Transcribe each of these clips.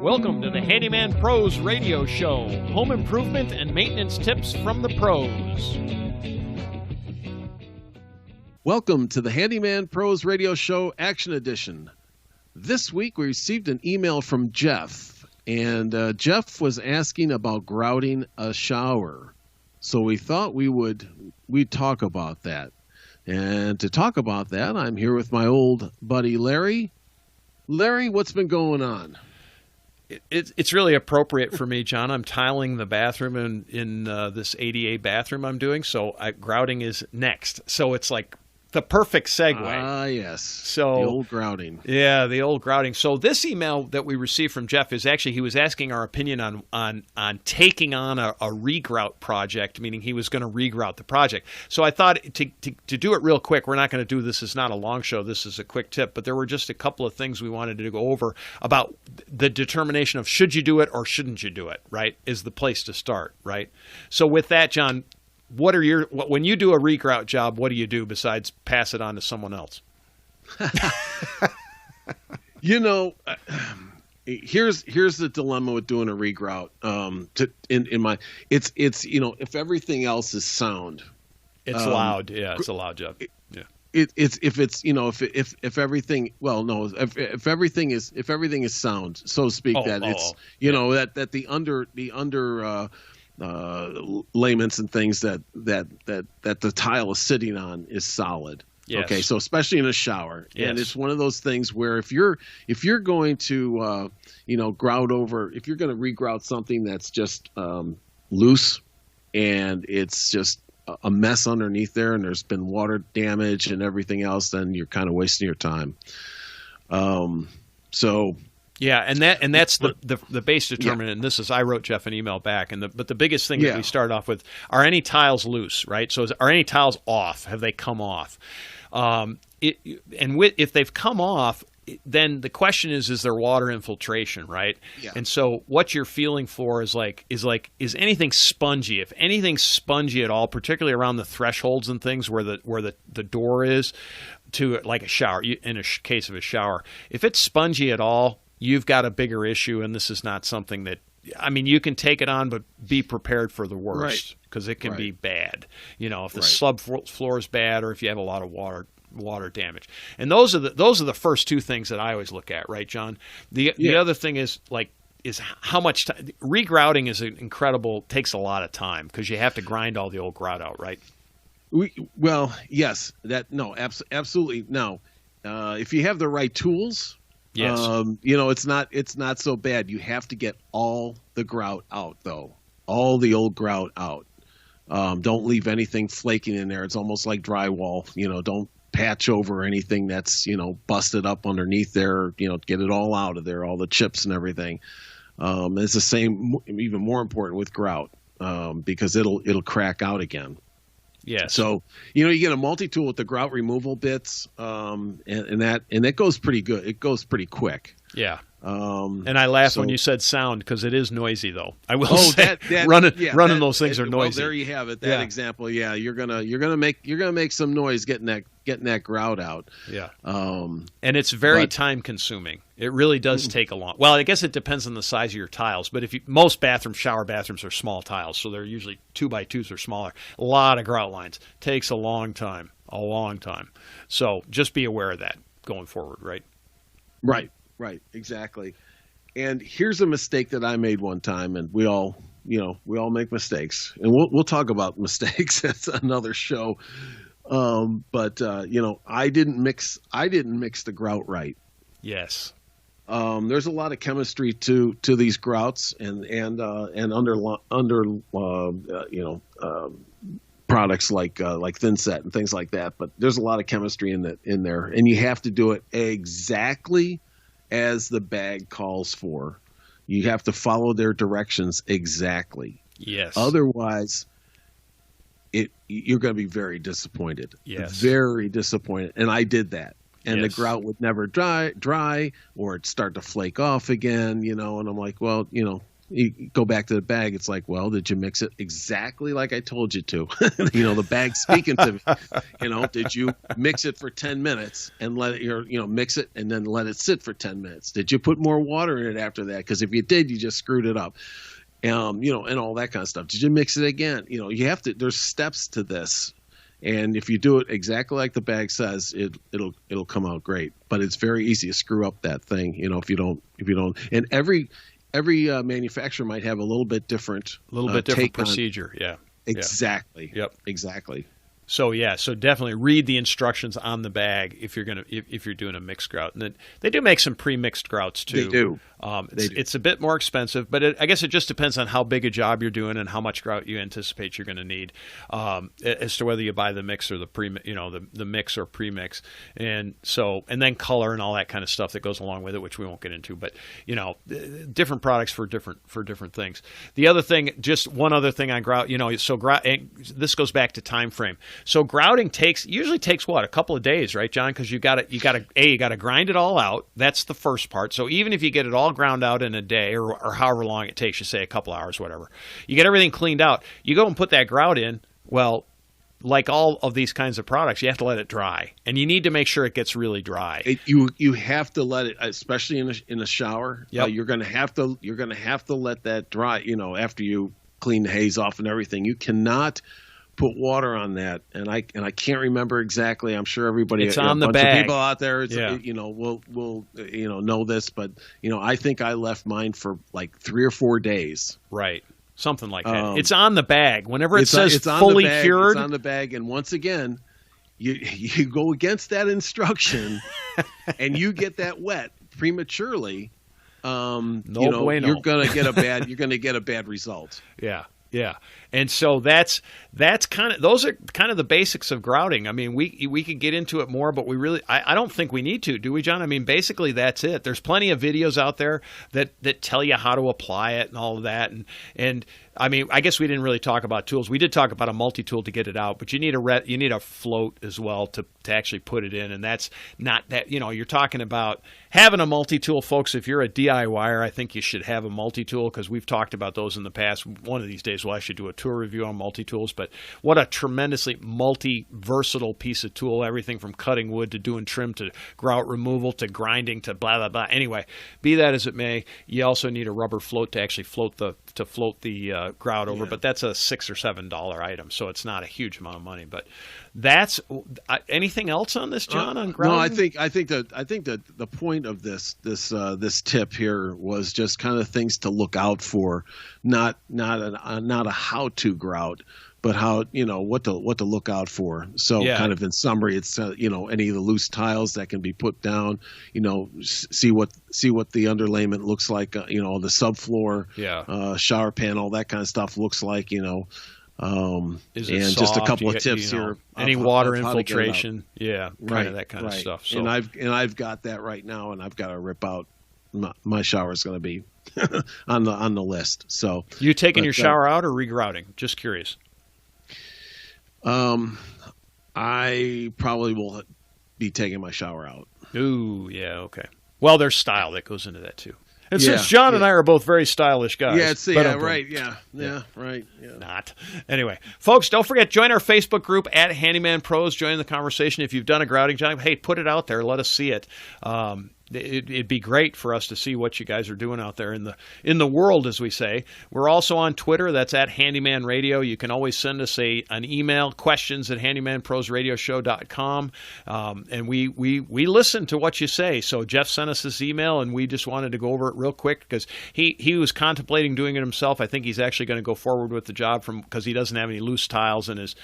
Welcome to the Handyman Pros radio show. Home improvement and maintenance tips from the pros. Welcome to the Handyman Pros radio show Action Edition. This week we received an email from Jeff, and Jeff was asking about grouting a shower. So we thought we'd talk about that. And to talk about that, I'm here with my old buddy Larry. Larry, what's been going on? It's really appropriate for me, John. I'm tiling the bathroom in this ADA bathroom I'm doing, so grouting is next. So it's like the perfect segue. Ah, yes. So the old grouting. Yeah, the old grouting. So this email that we received from Jeff is actually, he was asking our opinion on taking on a regrout project, meaning he was going to regrout the project. So I thought to do it real quick, we're not going to do this. It's not a long show. This is a quick tip, but there were just a couple of things we wanted to go over about the determination of should you do it or shouldn't you do it, right, is the place to start, right? So with that, John, when you do a regrout job, what do you do besides pass it on to someone else? Here's the dilemma with doing a regrout. If everything else is sound, it's loud. Yeah, it's a loud job. Yeah. If everything is sound, so to speak, that the under laments and things that the tile is sitting on is solid. Yes. Okay, so especially in a shower, yes. And it's one of those things where if you're going to grout over, if you're going to regrout something that's just loose and it's just a mess underneath there, and there's been water damage and everything else, then you're kind of wasting your time. Yeah, and that's the base determinant. Yeah. And this is, I wrote Jeff an email back, but the biggest thing that we start off with, are any tiles loose, right? So are any tiles off? Have they come off? If they've come off, then the question is there water infiltration, right? Yeah. And so what you're feeling for is anything spongy? If anything's spongy at all, particularly around the thresholds and things where the door is to like a shower, in a case of a shower, if it's spongy at all, you've got a bigger issue, and this is not something that, I mean, you can take it on, but be prepared for the worst, because it can be bad. If the subfloor is bad, or if you have a lot of water damage. And those are the first two things that I always look at, right, John? The other thing is how much time. Regrouting is takes a lot of time, because you have to grind all the old grout out, right? Absolutely. No, if you have the right tools. Yes. It's not so bad. You have to get all the grout out, though. All the old grout out. Don't leave anything flaking in there. It's almost like drywall. Don't patch over anything that's, busted up underneath there. Get it all out of there, all the chips and everything. It's the same, even more important with grout, because it'll crack out again. Yes. So, you get a multi-tool with the grout removal bits, and that goes pretty good. It goes pretty quick. Yeah. And I laughed when you said sound, because it is noisy, though. I will say running those things are noisy. Well, there you have it. That example. Yeah, you're gonna make some noise getting that grout out. Yeah. And it's very time consuming. It really does take a long. Well, I guess it depends on the size of your tiles, but most shower bathrooms are small tiles, so they're usually 2x2s or smaller. A lot of grout lines. Takes a long time. So just be aware of that going forward, right? Right, exactly. And here's a mistake that I made one time, and we all make mistakes, and we'll talk about mistakes. That's another show. I didn't mix the grout right. Yes. There's a lot of chemistry to these grouts and products like thin set and things like that. But there's a lot of chemistry in there, and you have to do it exactly as the bag calls for. You have to follow their directions exactly. Yes. Otherwise, you're going to be very disappointed. Yes. Very disappointed. And I did that. And yes. The grout would never dry or it'd start to flake off again, and I'm like, well, you go back to the bag. It's like, well, did you mix it exactly like I told you to? The bag's speaking to me. Did you mix it for 10 minutes and let it, mix it and then let it sit for 10 minutes? Did you put more water in it after that? Because if you did, you just screwed it up. And all that kind of stuff. Did you mix it again? You have to. There's steps to this, and if you do it exactly like the bag says, it'll come out great. But it's very easy to screw up that thing. If you don't. And every manufacturer might have a little bit different, procedure. Yeah. Exactly. Yep. Exactly. So definitely read the instructions on the bag if you're doing a mixed grout, and then they do make some pre-mixed grouts too. They do. It's a bit more expensive, but I guess it just depends on how big a job you're doing and how much grout you anticipate you're going to need, as to whether you buy the mix or the mix or pre-mix, and then color and all that kind of stuff that goes along with it, which we won't get into. But different products for different things. The other thing, just one other thing on grout, this goes back to time frame. So grouting usually takes what, a couple of days, right, John? Because you got to grind it all out. That's the first part. So even if you get it all ground out in a day or however long it takes, you say a couple hours, whatever, you get everything cleaned out. You go and put that grout in. Well, like all of these kinds of products, you have to let it dry, and you need to make sure it gets really dry. You have to let it, especially in a shower. Yep. You're gonna have to let that dry. After you clean the haze off and everything, you cannot put water on that, and I can't remember exactly. I'm sure everybody, it's on the bunch bag. Of people out there, will know this, but I think I left mine for like 3 or 4 days. Right, something like that. It's on the bag. Whenever it says it's fully cured, it's on the bag. And once again, you go against that instruction, and you get that wet prematurely. Bueno. You're gonna get a bad result. Yeah. Yeah, and so those are kind of the basics of grouting. I mean, we could get into it more, but I don't think we need to, do we, John? I mean, basically that's it. There's plenty of videos out there that tell you how to apply it and all of that, and I mean, I guess we didn't really talk about tools. We did talk about a multi-tool to get it out, but you need a float as well to actually put it in, and that's not that, you're talking about having a multi-tool, folks. If you're a DIYer, I think you should have a multi-tool, because we've talked about those in the past. One of these days we'll actually do a tour review on multi-tools, but what a tremendously multi-versatile piece of tool, everything from cutting wood to doing trim to grout removal to grinding to blah, blah, blah. Anyway, be that as it may, you also need a rubber float to actually float the grout over, but that's a $6 or $7 item, so it's not a huge amount of money. But that's anything else on this, John? On grouting? No, I think that the point of this tip here was just kind of things to look out for, not a how-to grout, but how what to look out for. So kind of in summary, it's any of the loose tiles that can be put down. See what the underlayment looks like. The subfloor, shower panel, that kind of stuff looks like. Is it and soft? Just a couple of tips here. Any water infiltration? Kind of that kind of stuff. So. And I've got that right now, and I've got to rip out. My shower is going to be on the list. So you taking your shower out or regrouting? Just curious. I probably will be taking my shower out. Ooh, yeah, okay. Well, there's style that goes into that too. And since John and I are both very stylish guys. Right. Not. Anyway, folks, don't forget, join our Facebook group at Handyman Pros. Join the conversation. If you've done a grouting job, hey, put it out there. Let us see it. It'd be great for us to see what you guys are doing out there in the world, as we say. We're also on Twitter. That's at Handyman Radio. You can always send us an email, questions at handymanprosradioshow.com. And we listen to what you say. So Jeff sent us this email, and we just wanted to go over it real quick because he was contemplating doing it himself. I think he's actually going to go forward with the job because he doesn't have any loose tiles, and his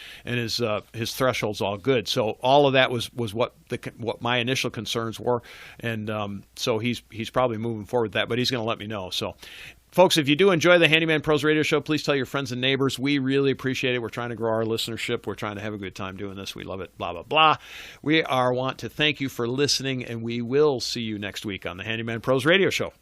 threshold's all good. So all of that was what my initial concerns were, and so he's probably moving forward with that, but he's going to let me know. So, folks, if you do enjoy the Handyman Pros Radio Show, please tell your friends and neighbors. We really appreciate it. We're trying to grow our listenership. We're trying to have a good time doing this. We love it, blah, blah, blah. We want to thank you for listening, and we will see you next week on the Handyman Pros Radio Show.